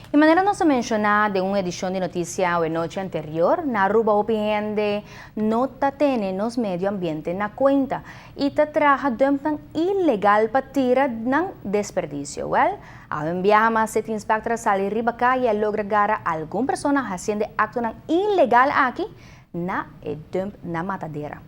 De maneira nossa mencionada em uma edição de notícia a noite anterior, na Aruba opinião nota tem nos meio ambiente na conta e te traga dumping ilegal para tirar ng desperdício. Well, ao enviar mas set inspector sali riba e logra gara algum persona haciendo acto ng ilegal aqui na dump na matadeira.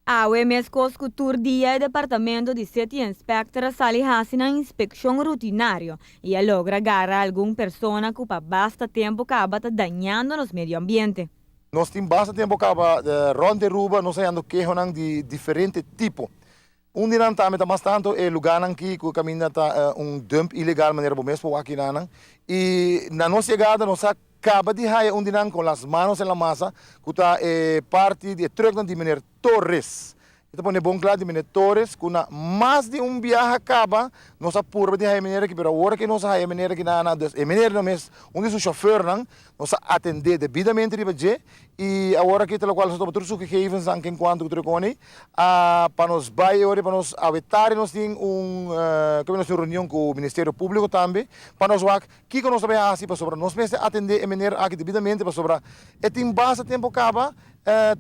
A UMS Coscutur dia Departamento de Sete Inspectores sali hasi na inspeção rutinário e logra agarrar alguma pessoa que basta tempo acaba dañando nos meio ambiente. Nós temos bastante tempo acaba ronde Aruba, nós temos queijo de diferente tipo. Dia não também mas tanto é lugar aqui que caminha dump ilegal maneira bom mesmo aqui na e na nossa chegada nós acaba de raia dia com as mãos na massa que está parte de truck de maneira Torres. Então, põe bom claro de maneira Torres, com mais de viagem acaba, nós apuramos de raia maneira que para a hora que nós raia maneira que na maneira não mesmo, onde o chauffeur nós atender devidamente de budget e a hora que pelo qual nós estamos tudo gegevens aan quem quanto trocone, para nós vai hora para nós avetar nós tem como reunião com o Ministério Público também, para nós ver que nós também assim para sobre nós mesmo atender de maneira aqui devidamente para sobre e tem bastante tempo acaba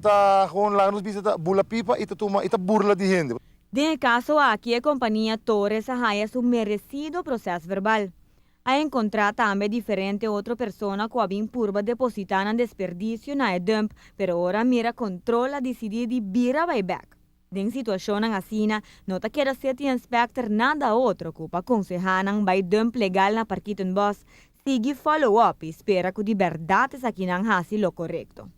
tá gewoon lá nos visita bula pipa e tá burla de gente. De caso aqui a companhia Torres haya su merecido processo verbal. A encontrar também diferente outra pessoa que havia purba depositar em desperdício na dump, pero ora mira controla decidir de vira buyback. Den situação assim, nota que era sete inspector nada outro que para aconselhar ng by dump legal na parkiton boss, sigue follow-up e espera que de verdade sa kinang hasi lo correcto.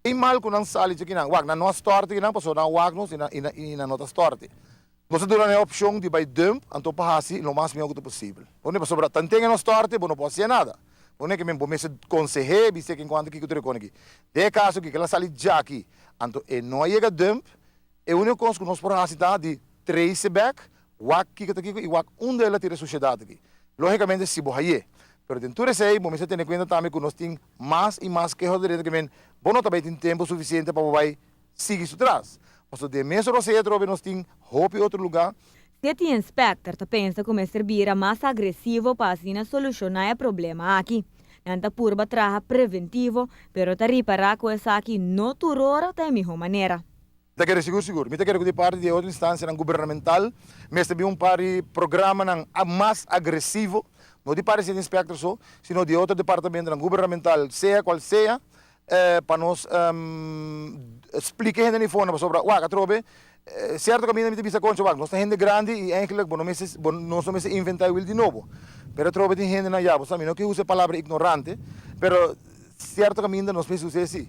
E mal kung nang sali sa kinang, wag na no storte kinang paso na wag nos ina nota storte. Nós temos a opção de vai dump, então pahasi lo mais melhor que possível. Onde para sobra tantenga no storte, não pode ser nada. Onde que mesmo mese conseje, bise que enquanto que tu aqui. De caso que ela sali já aqui, então e não chega dump, é o único coisa que nós podemos fazer de trace back, wag que aqui e wag onde ela tira sociedade aqui. Logicamente se bohaye. Pero dentro desse aí, vamos ter em conta também que nós temos mais e mais que rodear que bom não também tem tempo suficiente para vai seguir isso atrás. Mas de mesmo você trobe nós temos roupa em outro lugar. Sete inspector pensa como servir mais agressivo para assim solucionar o problema aqui. Nanta purba traja preventivo, pero ta reparar com essa aqui no turora da melhor maneira. Te quero seguro. Me te quero que de parte de outra instância governamental, mas também programa mais agressivo. Não de parte de inspector só, sino de outro departamento governamental, seja qual seja, para nós explicar a gente sobre o trobe, certo caminho de vista concha, nós temos gente grande e eigenlijk nós não se inventar de novo. Pero trobe tem gente na jabo, sabe, não que use a palavra ignorante, pero certo caminho nós pensamos assim.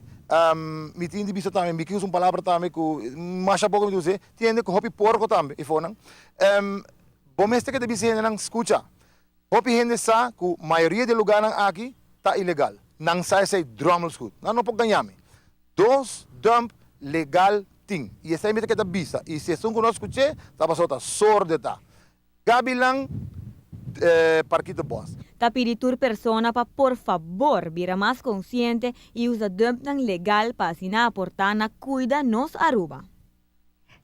Me tem de vista também, me que usa uma palavra também que mais a pouco me diz, tem que hopi porco também, e foram. Bom este que de vista não escuta. Hopi gente sa que a maioria de lugares aqui está ilegal. Não sai drumels goed. Não pode ganhar. Dos dump legal ting. E essa é a que está vista. E se são conosco che, tá passando sorte tá. Gabi lang parquito boss. Ta peditur persona pa por favor vira mais consciente e usa dump ng legal para asina aportar na cuida nos Aruba.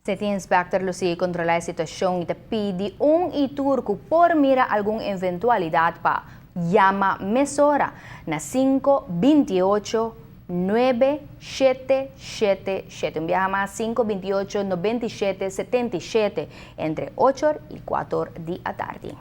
Sete inspector lo sigue controlar a situação e te pede itur que por mira alguma eventualidade pa llama mesora na 528 9777. Envia más 528 9777 entre 8 y 4 de la tarde.